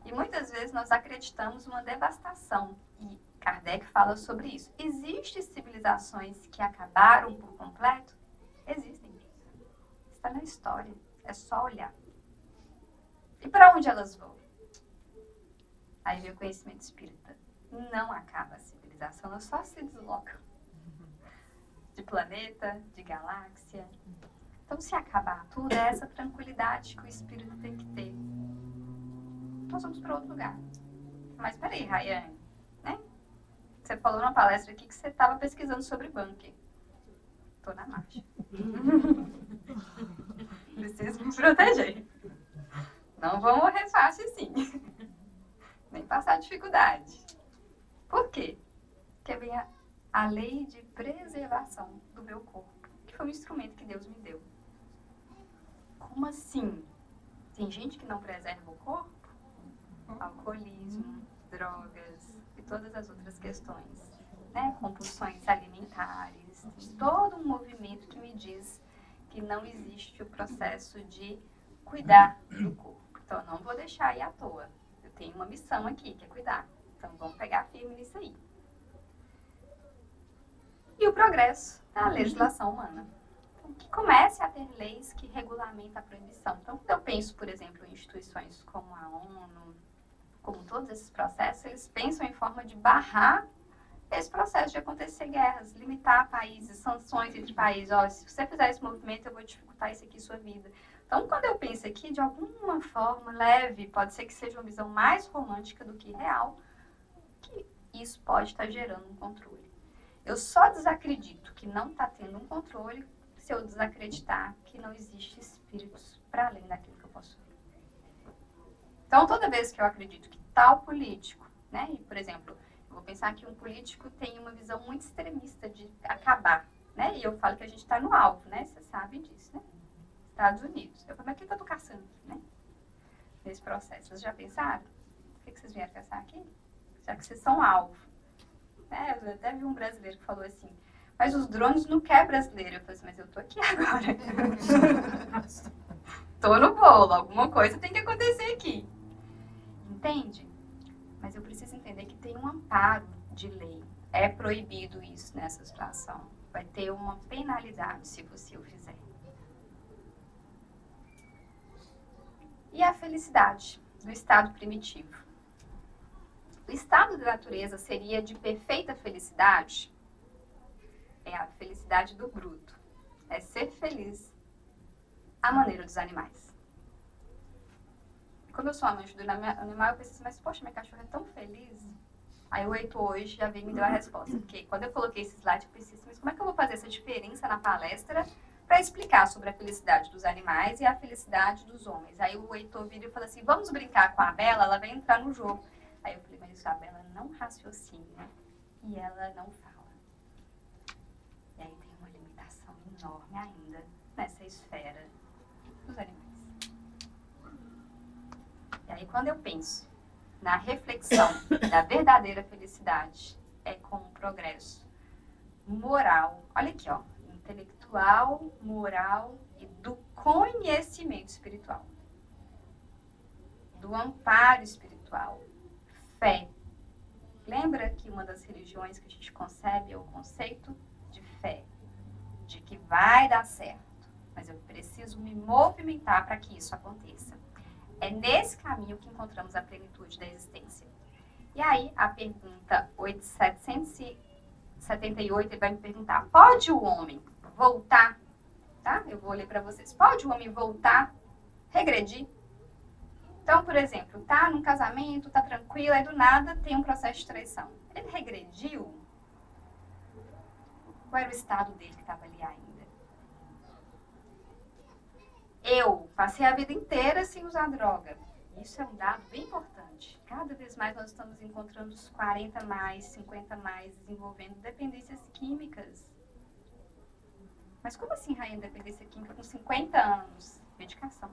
E muitas vezes nós acreditamos uma devastação. E Kardec fala sobre isso. Existem civilizações que acabaram por completo? Existem. Está na história. É só olhar. E para onde elas vão? Aí vem o conhecimento espírita. Não acaba a civilização, elas só se deslocam. De planeta, de galáxia. Então, se acabar tudo, é essa tranquilidade que o espírito tem que ter. Nós vamos para outro lugar. Mas peraí, Rayane, né? Você falou numa palestra aqui que você estava pesquisando sobre bunker. Estou na marcha. Preciso me proteger. Não vou morrer fácil assim. Nem passar dificuldade. Por quê? Porque vem a lei de preservação do meu corpo, que foi um instrumento que Deus me deu. Como assim? Tem gente que não preserva o corpo? Alcoolismo, drogas e todas as outras questões, né? Compulsões alimentares, tem todo um movimento que me diz que não existe o processo de cuidar do corpo. Então, eu não vou deixar aí à toa. Eu tenho uma missão aqui, que é cuidar. Então, vamos pegar firme nisso aí. E o progresso da legislação humana. Então, que comece a ter leis que regulamentem a proibição. Então, quando eu penso, por exemplo, em instituições como a ONU, como todos esses processos, eles pensam em forma de barrar esse processo de acontecer guerras, limitar países, sanções entre países. Ó, se você fizer esse movimento, eu vou dificultar isso aqui em sua vida. Então, quando eu penso aqui, de alguma forma leve, pode ser que seja uma visão mais romântica do que real, que isso pode estar gerando um controle. Eu só desacredito que não está tendo um controle se eu desacreditar que não existe espíritos para além daquilo que eu posso ver. Então, toda vez que eu acredito que tal político, né, e, por exemplo, eu vou pensar que um político tem uma visão muito extremista de acabar, né, e eu falo que a gente está no alvo, né, vocês sabem disso, né, Estados Unidos. Eu falo, mas o que eu estou caçando aqui, né, nesse processo? Vocês já pensaram? O que vocês vieram caçar aqui? Já que vocês são alvo. Né, eu até vi um brasileiro que falou assim, mas os drones não querem brasileiro. Eu falei assim, mas eu tô aqui agora. Tô no bolo, alguma coisa tem que acontecer aqui. Entende? Mas eu preciso entender que tem um amparo de lei. É proibido isso nessa situação. Vai ter uma penalidade se você o fizer. E a felicidade do estado primitivo. O estado da natureza seria de perfeita felicidade? É a felicidade do bruto. É ser feliz à maneira dos animais. Como eu sou amante do animal, eu pensei assim, mas poxa, minha cachorra é tão feliz. Aí o Heitor hoje já veio e me deu a resposta. Porque quando eu coloquei esse slide, eu pensei assim, mas como é que eu vou fazer essa diferença na palestra para explicar sobre a felicidade dos animais e a felicidade dos homens? Aí o Heitor vira e fala assim, vamos brincar com a Bela, ela vai entrar no jogo. Aí eu falei, mas a Bela não raciocina e ela não fala. E aí tem uma limitação enorme ainda nessa esfera dos animais. E aí quando eu penso na reflexão da verdadeira felicidade, é com o progresso moral, olha aqui, ó, intelectual, moral e do conhecimento espiritual, do amparo espiritual, fé. Lembra que uma das religiões que a gente concebe é o conceito de fé, de que vai dar certo, mas eu preciso me movimentar para que isso aconteça. É nesse caminho que encontramos a plenitude da existência. E aí, a pergunta 778, ele vai me perguntar, pode o homem voltar? Tá? Eu vou ler para vocês. Pode o homem voltar, regredir? Então, por exemplo, tá num casamento, tá tranquilo, aí do nada tem um processo de traição. Ele regrediu? Qual era o estado dele que estava ali ainda? Eu passei a vida inteira sem usar droga. Isso é um dado bem importante. Cada vez mais nós estamos encontrando os 40 mais, 50 mais, desenvolvendo dependências químicas. Mas como assim, Rainha, dependência química com 50 anos? Medicação.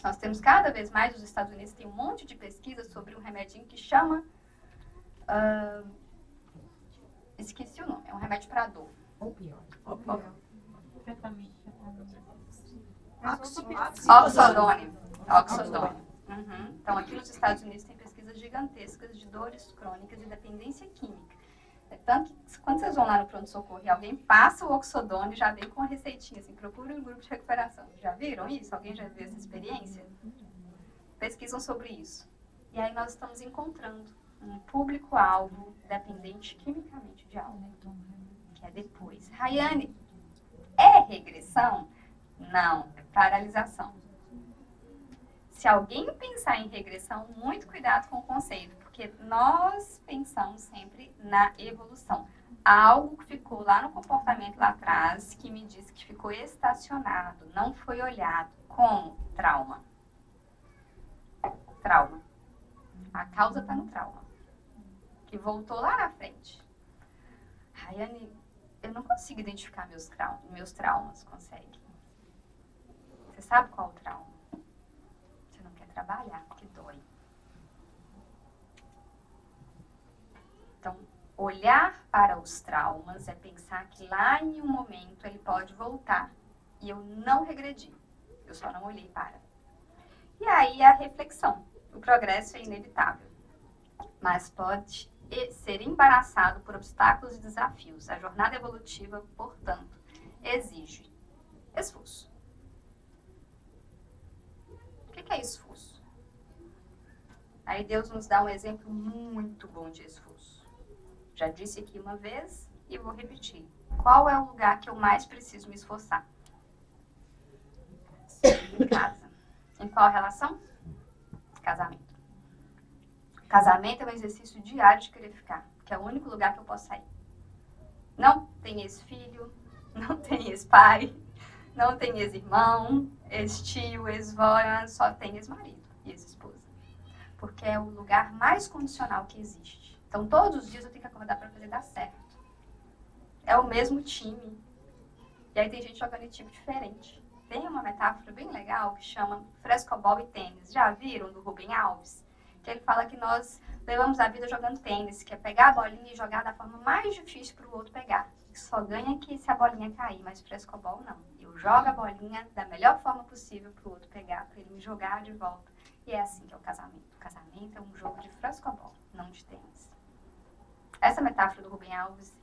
Nós temos cada vez mais, os Estados Unidos têm um monte de pesquisa sobre um remedinho que chama Esqueci o nome, é um remédio para dor. Opioide. Oxodone. Uhum. Então, aqui nos Estados Unidos tem pesquisas gigantescas de dores crônicas e dependência química. É tanto que quando vocês vão lá no pronto-socorro e alguém passa o Oxodone, já vem com uma receitinha, assim, procure um grupo de recuperação. Já viram isso? Alguém já viu essa experiência? Pesquisam sobre isso. E aí nós estamos encontrando um público-alvo dependente quimicamente de álcool, que é depois. Rayane, é regressão? Não, é paralisação. Se alguém pensar em regressão, muito cuidado com o conceito, porque nós pensamos sempre na evolução. Algo que ficou lá no comportamento lá atrás, que me disse que ficou estacionado, não foi olhado, como trauma. Trauma. A causa está no trauma, que voltou lá na frente. Rayane, eu não consigo identificar meus traumas, consegue? Você sabe qual o trauma? Você não quer trabalhar, porque dói. Então, olhar para os traumas é pensar que lá em um momento ele pode voltar. E eu não regredi. Eu só não olhei para. E aí a reflexão. O progresso é inevitável, mas pode ser embaraçado por obstáculos e desafios. A jornada evolutiva, portanto, exige esforço. O que é esforço? Aí Deus nos dá um exemplo muito bom de esforço. Já disse aqui uma vez e vou repetir. Qual é o lugar que eu mais preciso me esforçar? Em casa. Em qual relação? Casamento. Casamento é um exercício diário de querer ficar, que é o único lugar que eu posso sair. Não tem ex-filho, não tem ex-pai, não tem ex-irmão, ex-tio, ex-vó, só tem ex-marido e ex-esposa. Porque é o lugar mais condicional que existe. Então, todos os dias eu tenho que acordar para fazer dar certo. É o mesmo time. E aí tem gente jogando em time diferente. Tem uma metáfora bem legal que chama frescobol e tênis. Já viram do Rubem Alves? Que ele fala que nós levamos a vida jogando tênis, que é pegar a bolinha e jogar da forma mais difícil para o outro pegar. Só ganha que se a bolinha cair, mas frescobol não. Eu jogo a bolinha da melhor forma possível para o outro pegar, para ele me jogar de volta. E é assim que é o casamento. O casamento é um jogo de frescobol, não de tênis. Essa metáfora do Rubem Alves,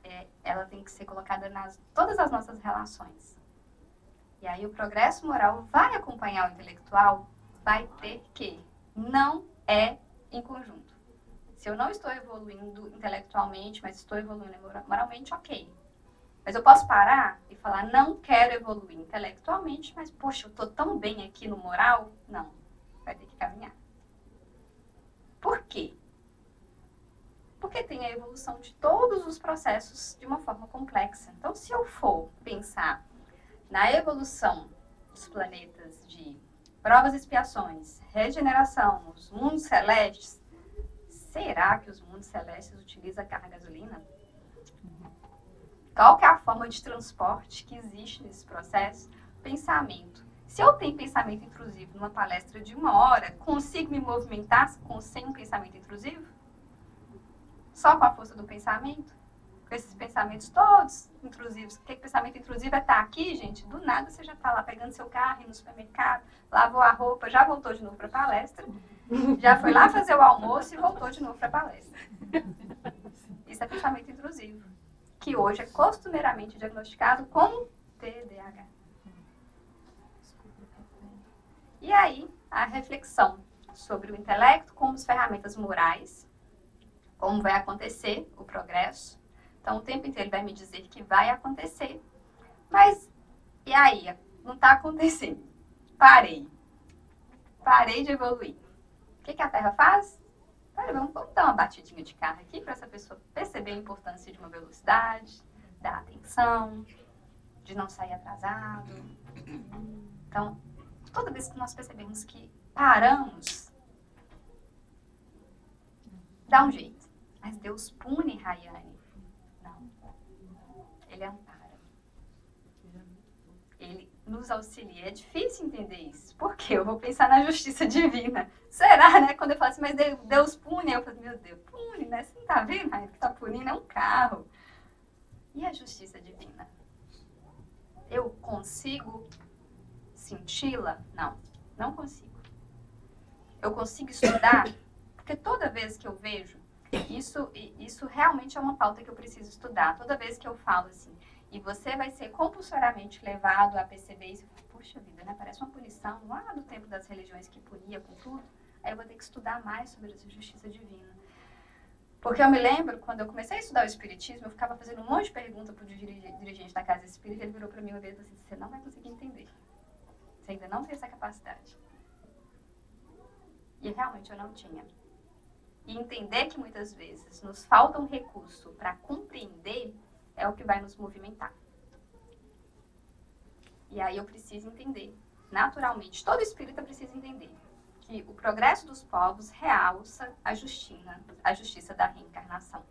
ela tem que ser colocada nas todas as nossas relações. E aí o progresso moral vai acompanhar o intelectual, vai ter que não é em conjunto. Se eu não estou evoluindo intelectualmente, mas estou evoluindo moralmente, ok. Mas eu posso parar e falar, não quero evoluir intelectualmente, mas, poxa, eu estou tão bem aqui no moral. Não, vai ter que caminhar. Por quê? Porque tem a evolução de todos os processos de uma forma complexa. Então, se eu for pensar na evolução dos planetas de provas e expiações, regeneração, os mundos celestes, será que os mundos celestes utilizam carro a gasolina? Qual que é a forma de transporte que existe nesse processo? Pensamento. Se eu tenho pensamento intrusivo numa palestra de 1 hora, consigo me movimentar sem um pensamento intrusivo? Só com a força do pensamento? Com esses pensamentos todos intrusivos. O que é pensamento intrusivo? É estar aqui, gente, do nada você já está lá pegando seu carro, indo no supermercado, lavou a roupa, já voltou de novo para a palestra, já foi lá fazer o almoço e voltou de novo para a palestra. Isso é pensamento intrusivo, que hoje é costumeiramente diagnosticado como TDAH. E aí, a reflexão sobre o intelecto como as ferramentas morais, como vai acontecer o progresso. Então, o tempo inteiro ele vai me dizer que vai acontecer. Mas, e aí? Não está acontecendo. Parei. Parei de evoluir. O que a Terra faz? Vamos dar uma batidinha de carro aqui para essa pessoa perceber a importância de uma velocidade, da atenção, de não sair atrasado. Então, toda vez que nós percebemos que paramos, dá um jeito. Mas Deus pune, Rayane. Não. Ele ampara. Ele nos auxilia. É difícil entender isso. Por quê? Eu vou pensar na justiça divina. Será, né? Quando eu falo assim, mas Deus pune, eu falo, meu Deus, pune, né? Você não tá vendo, Rayane, que tá punindo é um carro. E a justiça divina? Eu consigo senti-la? Não, não consigo. Eu consigo estudar? Porque toda vez que eu vejo, isso realmente é uma pauta que eu preciso estudar. Toda vez que eu falo assim, e você vai ser compulsoriamente levado a perceber isso, puxa vida, né? Parece uma punição lá do tempo das religiões que punia com tudo. Aí eu vou ter que estudar mais sobre essa justiça divina. Porque eu me lembro, quando eu comecei a estudar o Espiritismo, eu ficava fazendo um monte de perguntas para o dirigente da Casa Espírita, ele virou para mim uma vez e disse assim, você não vai conseguir entender. Você ainda não tem essa capacidade. E realmente eu não tinha. E entender que muitas vezes nos falta um recurso para compreender é o que vai nos movimentar. E aí eu preciso entender, naturalmente, todo espírita precisa entender que o progresso dos povos realça a justiça da reencarnação.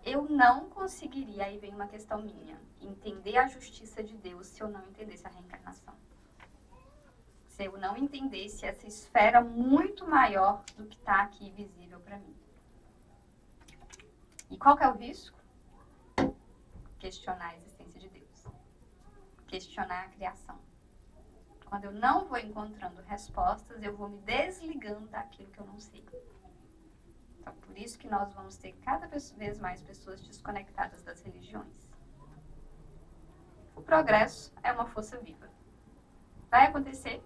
Eu não conseguiria, aí vem uma questão minha, entender a justiça de Deus se eu não entendesse a reencarnação. Se eu não entendesse essa esfera muito maior do que está aqui visível para mim. E qual que é o risco? Questionar a existência de Deus. Questionar a criação. Quando eu não vou encontrando respostas, eu vou me desligando daquilo que eu não sei. Então, por isso que nós vamos ter cada vez mais pessoas desconectadas das religiões. O progresso é uma força viva. Vai acontecer.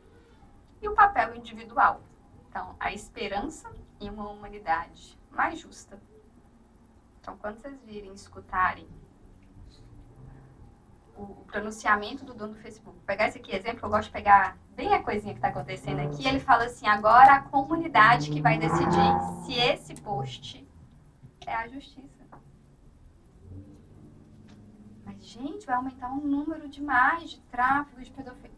E o papel individual. Então, a esperança em uma humanidade mais justa. Então, quando vocês virem, escutarem o pronunciamento do dono do Facebook, vou pegar esse aqui, exemplo, eu gosto de pegar bem a coisinha que está acontecendo aqui, ele fala assim, agora a comunidade que vai decidir se esse post é a justiça. Mas, gente, vai aumentar um número demais de tráfico, de pedofilia.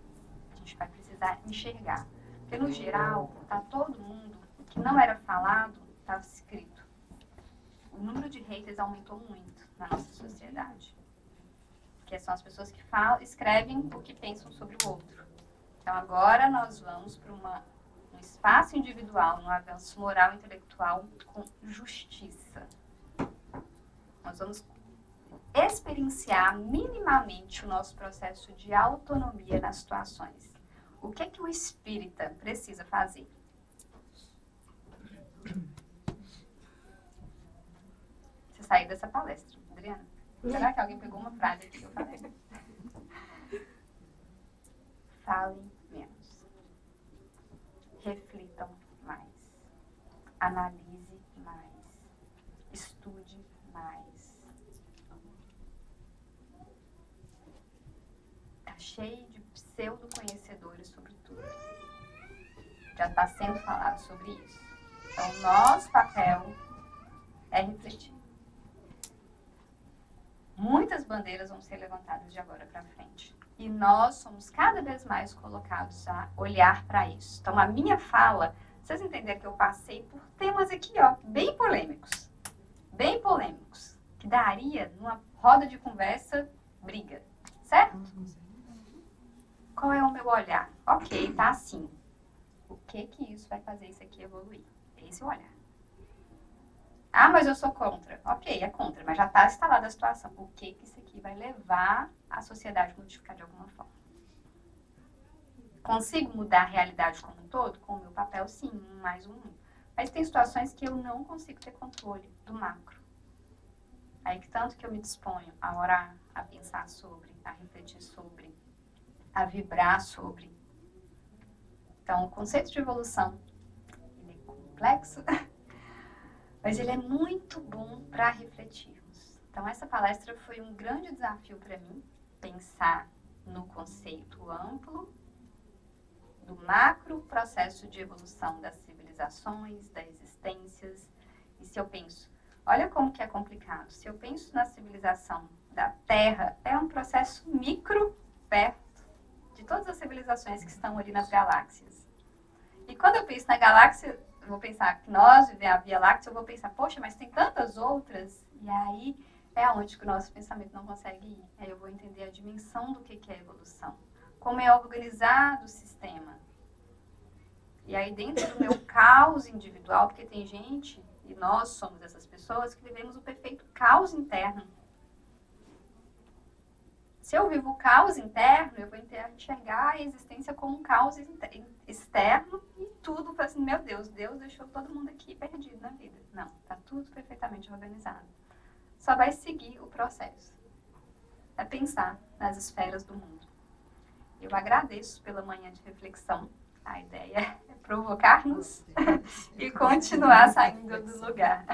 A gente vai precisar enxergar. Porque, no geral, tá todo mundo, o que não era falado, estava escrito. O número de haters aumentou muito na nossa sociedade. Que são as pessoas que escrevem o que pensam sobre o outro. Então, agora nós vamos para um espaço individual, um avanço moral e intelectual com justiça. Nós vamos experienciar minimamente o nosso processo de autonomia nas situações. O que é que o espírita precisa fazer? Você saiu dessa palestra, Adriana? Será que alguém pegou uma frase aqui que eu falei? Falem menos. Reflitam mais. Analise mais. Estude mais. Está cheio de pseudo-conhecedores sobre tudo. Já está sendo falado sobre isso. Então, nosso papel é refletir. Muitas bandeiras vão ser levantadas de agora para frente. E nós somos cada vez mais colocados a olhar para isso. Então, a minha fala, vocês entenderam que eu passei por temas aqui, ó, bem polêmicos. Bem polêmicos. Que daria, numa roda de conversa, briga. Certo? Qual é o meu olhar? Ok, tá assim. O que isso vai fazer isso aqui evoluir? Esse é o olhar. Ah, mas eu sou contra. Ok, é contra, mas já está instalada a situação. O que isso aqui vai levar a sociedade a modificar de alguma forma? Consigo mudar a realidade como um todo? Com o meu papel, sim, mais um. Mas tem situações que eu não consigo ter controle do macro. Aí que tanto que eu me disponho a orar, a pensar sobre, a refletir sobre, a vibrar sobre. Então, o conceito de evolução, ele é complexo, mas ele é muito bom para refletirmos. Então, essa palestra foi um grande desafio para mim, pensar no conceito amplo do macro processo de evolução das civilizações, das existências. E se eu penso, olha como que é complicado, se eu penso na civilização da Terra, é um processo micro perto de todas as civilizações que estão ali nas galáxias. E quando eu penso na galáxia, eu vou pensar que nós vivemos a Via Láctea, eu vou pensar, poxa, mas tem tantas outras. E aí é onde que o nosso pensamento não consegue ir. Aí eu vou entender a dimensão do que é evolução. Como é organizado o sistema. E aí dentro do meu caos individual, porque tem gente, e nós somos essas pessoas, que vivemos o perfeito caos interno. Se eu vivo o caos interno, eu vou enxergar a existência como um caos externo e tudo vai assim, meu Deus deixou todo mundo aqui perdido na vida. Não, tá tudo perfeitamente organizado. Só vai seguir o processo. É pensar nas esferas do mundo. Eu agradeço pela manhã de reflexão. A ideia é provocar-nos e continuar saindo do lugar.